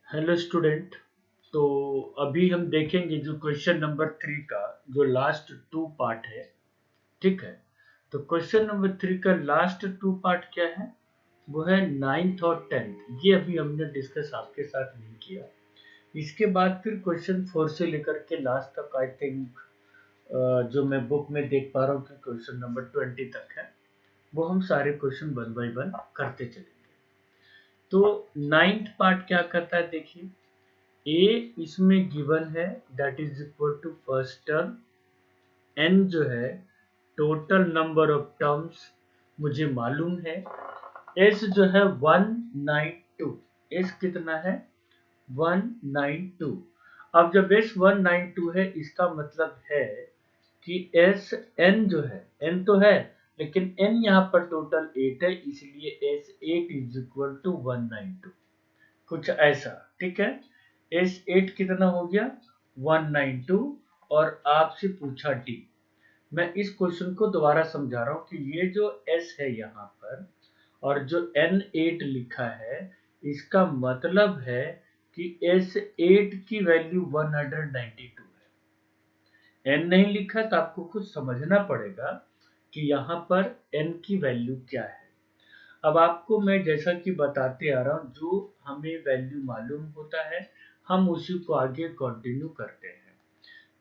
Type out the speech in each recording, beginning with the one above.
Hello student. तो अभी हम देखेंगे जो क्वेश्चन नंबर 3 का जो लास्ट टू पार्ट है। ठीक है। तो क्वेश्चन नंबर 3 का लास्ट टू पार्ट क्या है? वो है नाइन्थ और टेंथ। ये अभी हमने डिस्कस आपके साथ नहीं किया। इसके बाद फिर क्वेश्चन 4 से लेकर के लास्ट तक आई थिंक जो मैं बुक में देख पा रहा हूँ कि क्वेश्चन नंबर 20 तक है। वो हम सारे क्वेश्चन वन बाय वन करते चलेंगे। तो नाइन्थ पार्ट क्या करता है देखिए। ए इसमें गिवन है that is equal to first term. N जो है टोटल नंबर ऑफ टर्म्स मुझे मालूम है। एस जो है 192। एस कितना है? 192। अब जब एस 192 है इसका मतलब है कि एस एन जो है एन तो है, लेकिन एन यहाँ पर टोटल 8 है, इसलिए एस 8 इज इक्वल टू 192। कुछ ऐसा। ठीक है। एस 8 कितना हो गया? 192। और आपसे पूछा डी। मैं इस क्वेश्चन को दोबारा समझा रहा हूँ कि ये जो एस है यहाँ पर और जो एन 8 लिखा है, इसका मतलब है कि एस 8 की वैल्यू 192 है। एन नहीं लिखा तो आपको कुछ समझना पड़ेगा कि यहाँ पर एन की वैल्यू क्या है। अब आपको मैं जैसा कि बताते आ रहा हूँ, जो हमें वैल्यू मालूम होता है हम उसी को आगे कंटिन्यू करते हैं।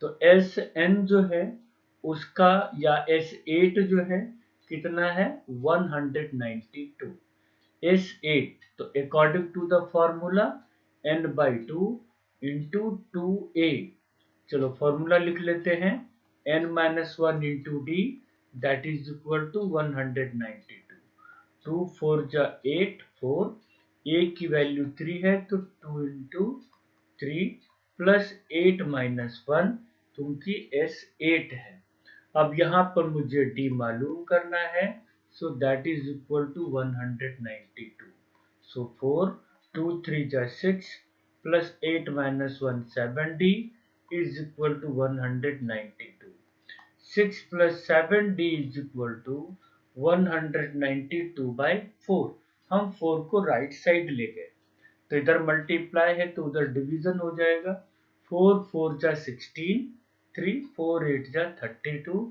तो एस एन जो है उसका या एस 8 जो है कितना है? 192। एस 8 तो according to the formula n by two into two a. चलो फॉर्मूला लिख लेते हैं। N minus one into d that is equal to 192। 2 4 जा 8 4। ए की वैल्यू 3 है तो 2 इंटू 3 प्लस 8 माइनस 1 क्योंकि एस 8 है। अब यहाँ पर मुझे डी मालूम करना है, so that is equal to 192। So 4 2 3 जा 6 plus 8 minus 1 7 d is equal to 192। 6 plus 7d is equal to 192 by 4। हम 4 को राइट साइड ले गए तो इधर मल्टीप्लाई है तो उधर डिवीजन हो जाएगा। 4 4 जा 16, 3 4 8 जा 32।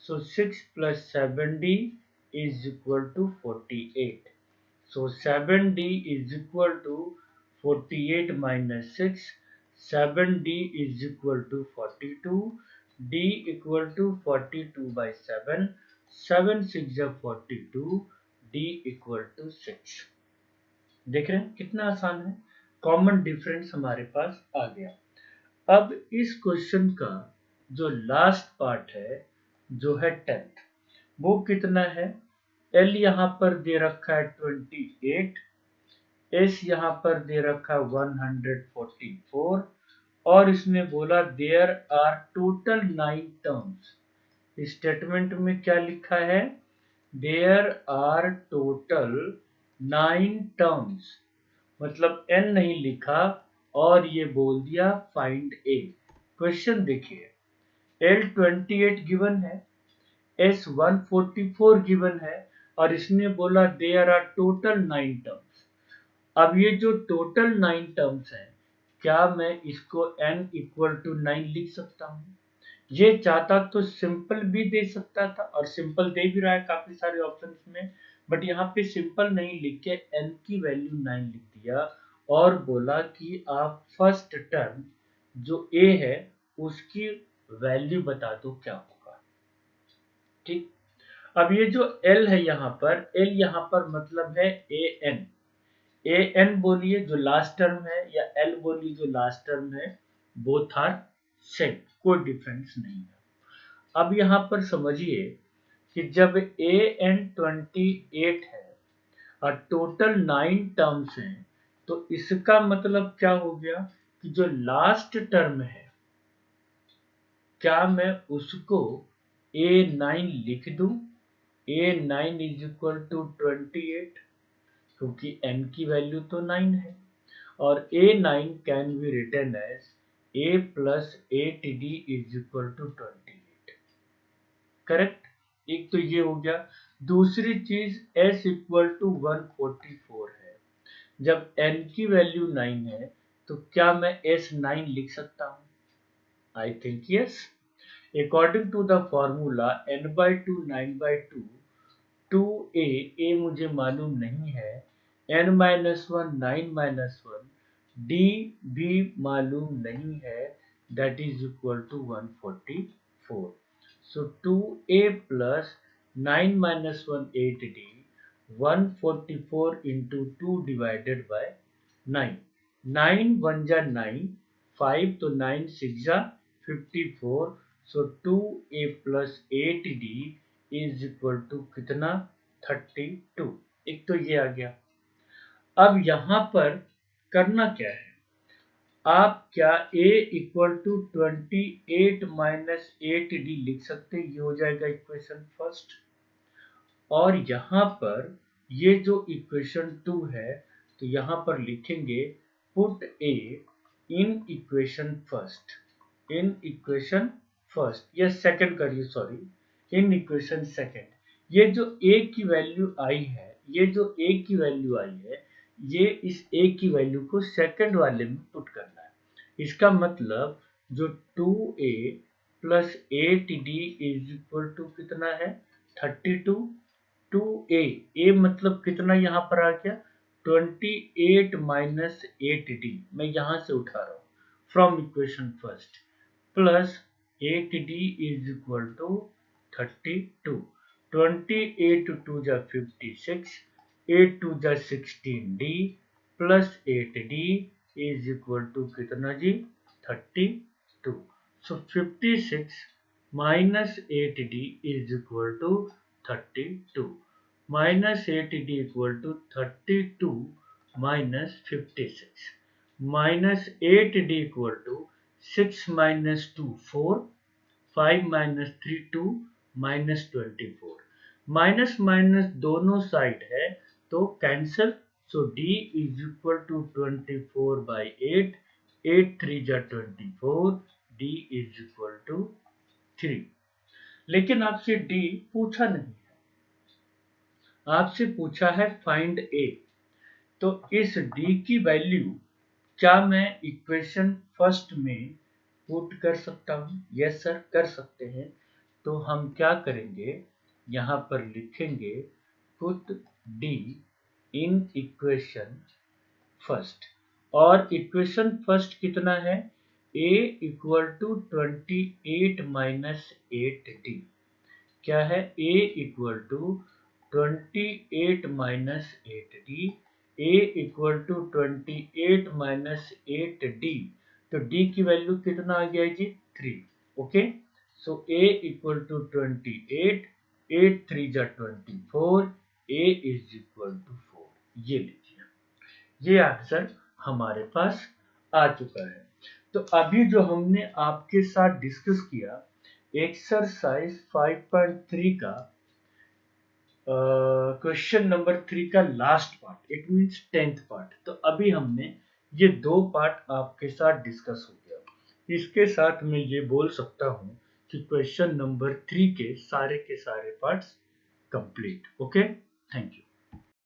सो 6 plus 7d is equal to 48। So 7d is equal to 48 minus 6, 7d is equal to 42, d equal to 42 by 7, 7 6 is 42, d equal to 6। देख रहे हैं कितना आसान है। कॉमन डिफरेंस हमारे पास आ गया। अब इस क्वेश्चन का जो लास्ट पार्ट है जो है 10th, वो कितना है? एल यहाँ पर दे रखा है 28, एस यहाँ पर दे रखा है 144 और इसने बोला there are total 9 terms. Statement में क्या लिखा है? There are total 9 terms. मतलब एन नहीं लिखा और ये बोल दिया फाइंड ए। क्वेश्चन देखिए। एल 28 गिवन है, एस 144 गिवन है और इसने बोला देयर आर टोटल 9 टर्म्स। अब ये जो टोटल 9 टर्म्स हैं, क्या मैं इसको n इक्वल टू 9 लिख सकता हूँ? ये चाहता तो सिंपल भी दे सकता था और सिंपल दे भी रहा है काफी सारे ऑप्शंस में, बट यहाँ पे सिंपल नहीं लिख के n की वैल्यू 9 लिख दिया और बोला कि आप फर्स्ट टर्म जो a है उसकी वैल्यू बता दो क्या होगा। ठीक। अब ये जो l है यहाँ पर, l यहाँ पर मतलब है an। ए एन बोलिए जो लास्ट टर्म है या एल बोलिए जो लास्ट टर्म है, बोथ आर सेम, कोई डिफरेंस नहीं है। अब यहाँ पर समझिए कि जब ए एन 28 है और टोटल 9 टर्म्स हैं, तो इसका मतलब क्या हो गया कि जो लास्ट टर्म है क्या मैं उसको A9 लिख दूं? A9 इज इक्वल टू 28 क्योंकि n की वैल्यू तो 9 है और A9 can be written as A plus 8d is equal to 28। Correct. एक तो ये हो गया। दूसरी चीज s इक्वल टू 144 है। जब n की वैल्यू 9 है तो क्या मैं S9 लिख सकता हूँ? I think yes. According to the formula n/2 9/2 2a, a मुझे मालूम नहीं है, n-1 9-1 d भी मालूम नहीं है, that is equal to 144. So 2a plus 9 minus 1 8d 144 into 2 divided by 9. 9 1 जा 9, 5 तो 9 6 जा 54. So 2a plus 8d is equal to कितना? 32। एक तो ये आ गया। अब यहाँ पर करना क्या है? आप क्या a equal to 28 minus 8d लिख सकते हैं? ये हो जाएगा इक्वेशन फर्स्ट। और यहाँ पर ये जो इक्वेशन 2 है, तो यहाँ पर लिखेंगे put a in equation first, in equation first या सेकंड करिए, सॉरी, इन इक्वेशन सेकंड। ये जो a की वैल्यू आई है, ये जो a की वैल्यू आई है, ये इस a की वैल्यू को सेकंड वाले में पुट करना है। इसका मतलब जो 2a plus 8d is equal to कितना है? 32। 2a, a मतलब कितना यहाँ पर आ गया? 28 माइनस 8d, मैं यहाँ से उठा रहा हूँ from equation first, plus 8d is equal to 32। 28 2 जा 56, 8 2 जा 16d plus 8d is equal to कितना जी? 32। So 56 minus 8d is equal to 32, minus 8d equal to 32 minus 56, minus 8d equal to 6 minus 2 4, 5 minus 3 2 minus 24, minus minus दोनों side है तो cancel, so d is equal to 24 by 8, 8 3 जा 24, d is equal to 3। लेकिन आपसे d पूछा नहीं, आपसे पूछा है फाइंड ए। तो इस d की वैल्यू क्या मैं इक्वेशन फर्स्ट में पुट कर सकता हूँ? यस सर, कर सकते हैं। तो हम क्या करेंगे, यहाँ पर लिखेंगे put d in equation first. और इक्वेशन फर्स्ट कितना है? a equal to 28 minus 8d। क्या है? a equal to 28 minus 8d, a equal to 28 minus 8d। तो d की वैल्यू कितना आ गया जी? 3। Okay, so a equal to 28, 8 3 जा 24, a इज इक्वल टू 4। ये लीजिए, ये आंसर हमारे पास आ चुका है। तो अभी जो हमने आपके साथ डिस्कस किया एक्सरसाइज 5.3 का क्वेश्चन नंबर 3 का last part, it means 10th part. तो अभी हमने ये 2 पार्ट आपके साथ डिस्कस हो गया। इसके साथ मैं ये बोल सकता हूँ कि क्वेश्चन नंबर 3 के सारे parts complete. Okay, thank you.